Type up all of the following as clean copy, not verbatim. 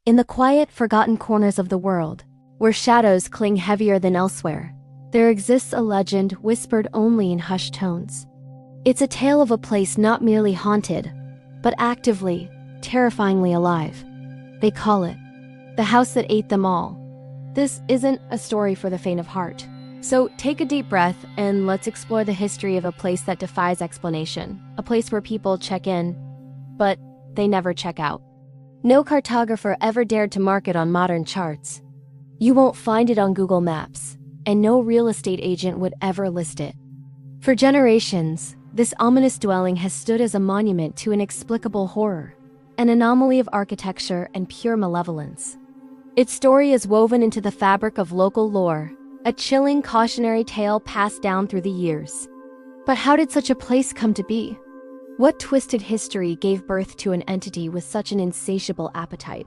In the quiet, forgotten corners of the world, where shadows cling heavier than elsewhere, there exists a legend whispered only in hushed tones. It's a tale of a place not merely haunted, but actively, terrifyingly alive. They call it the house that ate them all. This isn't a story for the faint of heart. So take a deep breath and let's explore the history of a place that defies explanation. A place where people check in, but they never check out. No cartographer ever dared to mark it on modern charts. You won't find it on Google Maps, and no real estate agent would ever list it. For generations, this ominous dwelling has stood as a monument to inexplicable horror, an anomaly of architecture and pure malevolence. Its story is woven into the fabric of local lore, a chilling cautionary tale passed down through the years. But how did such a place come to be? What twisted history gave birth to an entity with such an insatiable appetite?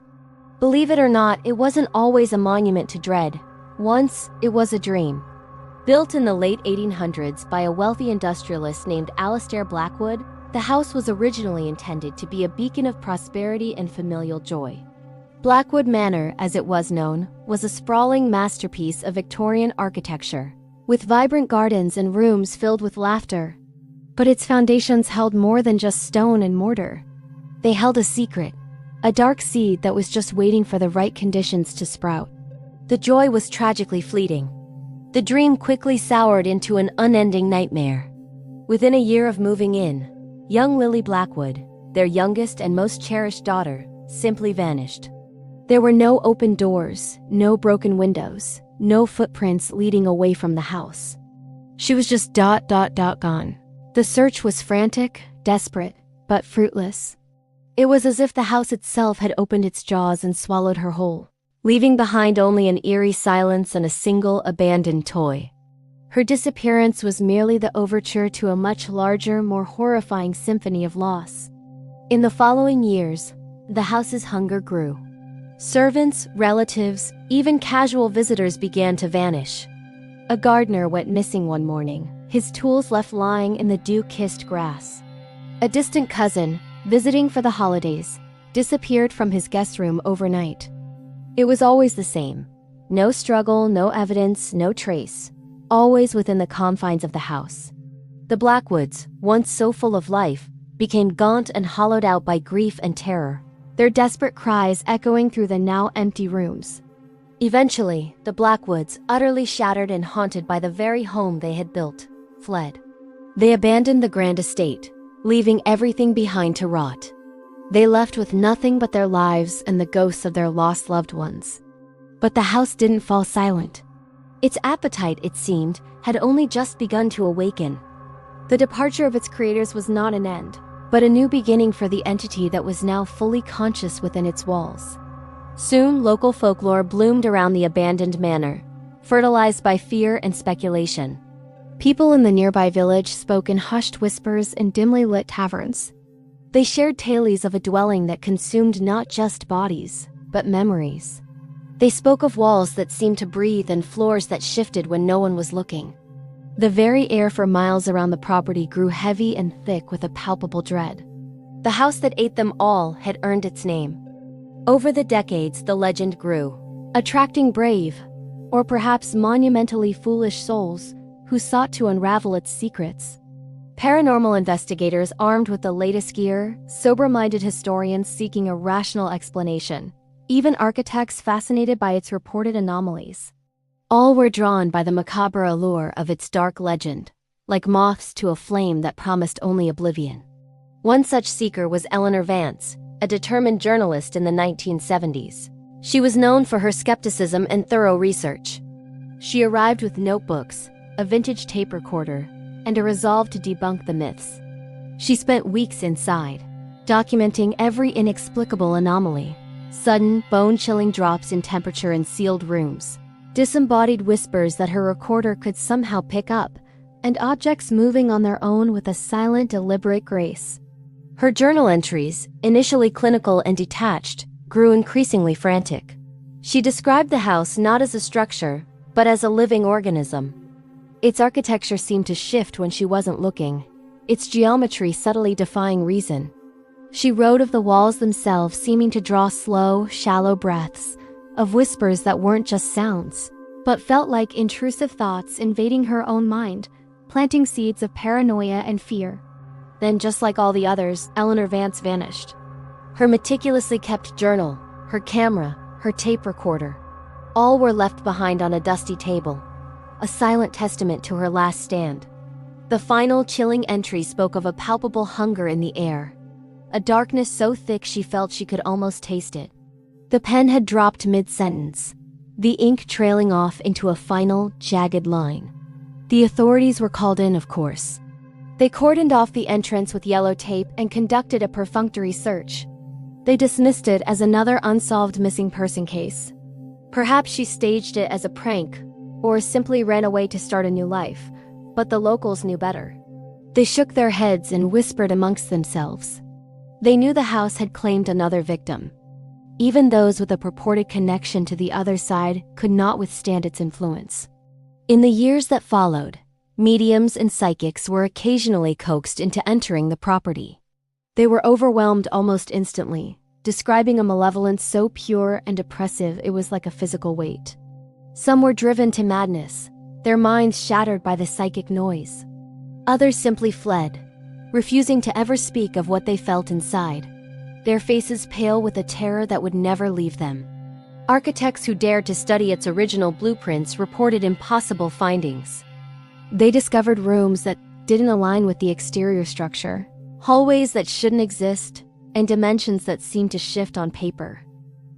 Believe it or not, it wasn't always a monument to dread. Once, it was a dream. Built in the late 1800s by a wealthy industrialist named Alistair Blackwood, the house was originally intended to be a beacon of prosperity and familial joy. Blackwood Manor, as it was known, was a sprawling masterpiece of Victorian architecture, with vibrant gardens and rooms filled with laughter. But its foundations held more than just stone and mortar. They held a secret, a dark seed that was just waiting for the right conditions to sprout. The joy was tragically fleeting. The dream quickly soured into an unending nightmare. Within a year of moving in, young Lily Blackwood, their youngest and most cherished daughter, simply vanished. There were no open doors, no broken windows, no footprints leading away from the house. She was just gone. The search was frantic, desperate, but fruitless. It was as if the house itself had opened its jaws and swallowed her whole, leaving behind only an eerie silence and a single abandoned toy. Her disappearance was merely the overture to a much larger, more horrifying symphony of loss. In the following years, the house's hunger grew. Servants, relatives, even casual visitors began to vanish. A gardener went missing one morning, his tools left lying in the dew-kissed grass. A distant cousin, visiting for the holidays, disappeared from his guest room overnight. It was always the same. No struggle, no evidence, no trace. Always within the confines of the house. The Blackwoods, once so full of life, became gaunt and hollowed out by grief and terror, their desperate cries echoing through the now empty rooms. Eventually, the Blackwoods, utterly shattered and haunted by the very home they had built, fled. They abandoned the grand estate, leaving everything behind to rot. They left with nothing but their lives and the ghosts of their lost loved ones. But the house didn't fall silent. Its appetite, it seemed, had only just begun to awaken. The departure of its creators was not an end, but a new beginning for the entity that was now fully conscious within its walls. Soon, local folklore bloomed around the abandoned manor, fertilized by fear and speculation. People in the nearby village spoke in hushed whispers in dimly lit taverns. They shared tales of a dwelling that consumed not just bodies, but memories. They spoke of walls that seemed to breathe and floors that shifted when no one was looking. The very air for miles around the property grew heavy and thick with a palpable dread. The house that ate them all had earned its name. Over the decades, the legend grew, attracting brave, or perhaps monumentally foolish souls who sought to unravel its secrets. Paranormal investigators armed with the latest gear, sober-minded historians seeking a rational explanation, even architects fascinated by its reported anomalies. All were drawn by the macabre allure of its dark legend, like moths to a flame that promised only oblivion. One such seeker was Eleanor Vance, a determined journalist in the 1970s. She was known for her skepticism and thorough research. She arrived with notebooks, a vintage tape recorder, and a resolve to debunk the myths. She spent weeks inside, documenting every inexplicable anomaly, sudden, bone-chilling drops in temperature in sealed rooms, disembodied whispers that her recorder could somehow pick up, and objects moving on their own with a silent, deliberate grace. Her journal entries, initially clinical and detached, grew increasingly frantic. She described the house not as a structure, but as a living organism. Its architecture seemed to shift when she wasn't looking, its geometry subtly defying reason. She wrote of the walls themselves seeming to draw slow, shallow breaths, of whispers that weren't just sounds, but felt like intrusive thoughts invading her own mind, planting seeds of paranoia and fear. Then, just like all the others, Eleanor Vance vanished. Her meticulously kept journal, her camera, her tape recorder, all were left behind on a dusty table, a silent testament to her last stand. The final chilling entry spoke of a palpable hunger in the air, a darkness so thick she felt she could almost taste it. The pen had dropped mid-sentence, the ink trailing off into a final, jagged line. The authorities were called in, of course. They cordoned off the entrance with yellow tape and conducted a perfunctory search. They dismissed it as another unsolved missing person case. Perhaps she staged it as a prank, or simply ran away to start a new life, but the locals knew better. They shook their heads and whispered amongst themselves. They knew the house had claimed another victim. Even those with a purported connection to the other side could not withstand its influence. In the years that followed, mediums and psychics were occasionally coaxed into entering the property. They were overwhelmed almost instantly, describing a malevolence so pure and oppressive it was like a physical weight. Some were driven to madness, their minds shattered by the psychic noise. Others simply fled, refusing to ever speak of what they felt inside, their faces pale with a terror that would never leave them. Architects who dared to study its original blueprints reported impossible findings. They discovered rooms that didn't align with the exterior structure, hallways that shouldn't exist, and dimensions that seemed to shift on paper.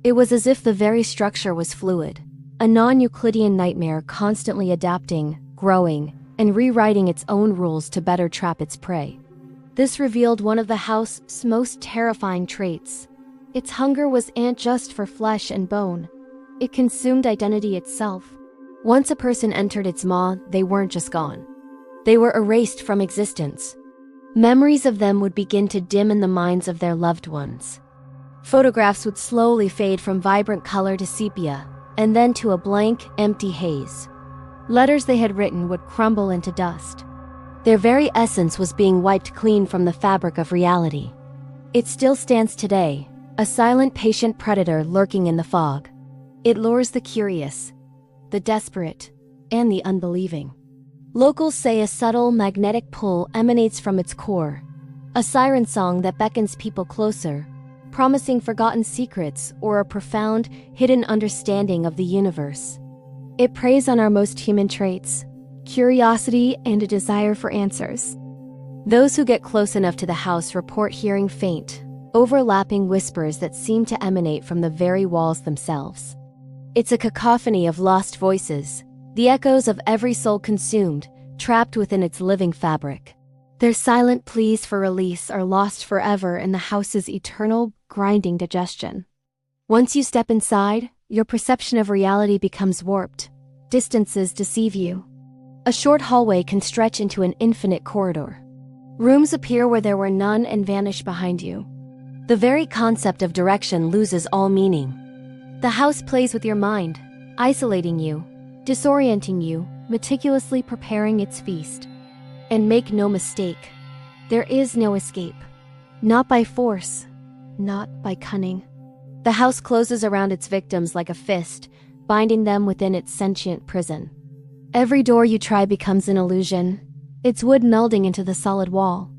It was as if the very structure was fluid, a non-Euclidean nightmare constantly adapting, growing, and rewriting its own rules to better trap its prey. This revealed one of the house's most terrifying traits. Its hunger wasn't just for flesh and bone. It consumed identity itself. Once a person entered its maw, they weren't just gone. They were erased from existence. Memories of them would begin to dim in the minds of their loved ones. Photographs would slowly fade from vibrant color to sepia, and then to a blank, empty haze. Letters they had written would crumble into dust. Their very essence was being wiped clean from the fabric of reality. It still stands today, a silent, patient predator lurking in the fog. It lures the curious, the desperate, and the unbelieving. Locals say a subtle magnetic pull emanates from its core, a siren song that beckons people closer, promising forgotten secrets or a profound, hidden understanding of the universe. It preys on our most human traits, curiosity and a desire for answers. Those who get close enough to the house report hearing faint, overlapping whispers that seem to emanate from the very walls themselves. It's a cacophony of lost voices, the echoes of every soul consumed, trapped within its living fabric. Their silent pleas for release are lost forever in the house's eternal, grinding digestion. Once you step inside, your perception of reality becomes warped. Distances deceive you. A short hallway can stretch into an infinite corridor. Rooms appear where there were none and vanish behind you. The very concept of direction loses all meaning. The house plays with your mind, isolating you, disorienting you, meticulously preparing its feast. And make no mistake, there is no escape. Not by force, not by cunning. The house closes around its victims like a fist, binding them within its sentient prison. Every door you try becomes an illusion, its wood melding into the solid wall.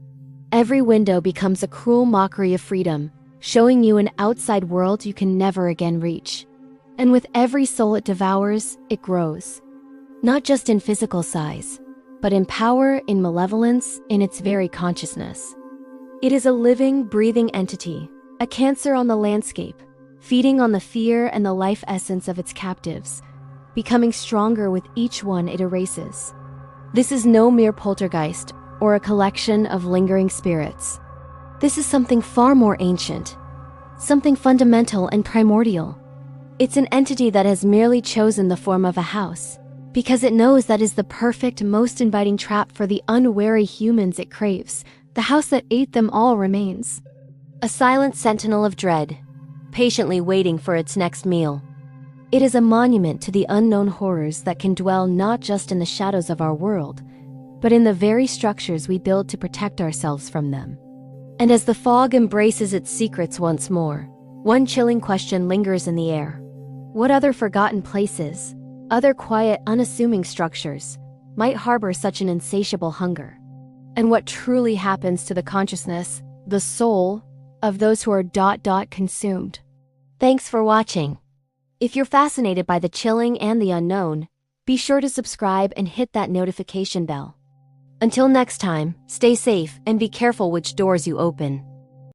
Every window becomes a cruel mockery of freedom, showing you an outside world you can never again reach. And with every soul it devours, it grows. Not just in physical size, but in power, in malevolence, in its very consciousness. It is a living, breathing entity, a cancer on the landscape, feeding on the fear and the life essence of its captives, becoming stronger with each one it erases. This is no mere poltergeist or a collection of lingering spirits. This is something far more ancient, something fundamental and primordial. It's an entity that has merely chosen the form of a house, because it knows that is the perfect, most inviting trap for the unwary humans it craves. The house that ate them all remains. A silent sentinel of dread, patiently waiting for its next meal. It is a monument to the unknown horrors that can dwell not just in the shadows of our world, but in the very structures we build to protect ourselves from them. And as the fog embraces its secrets once more, one chilling question lingers in the air. What other forgotten places, other quiet, unassuming structures, might harbor such an insatiable hunger? And what truly happens to the consciousness, the soul, of those who are consumed? Thanks for watching. If you're fascinated by the chilling and the unknown, be sure to subscribe and hit that notification bell. Until next time, stay safe and be careful which doors you open.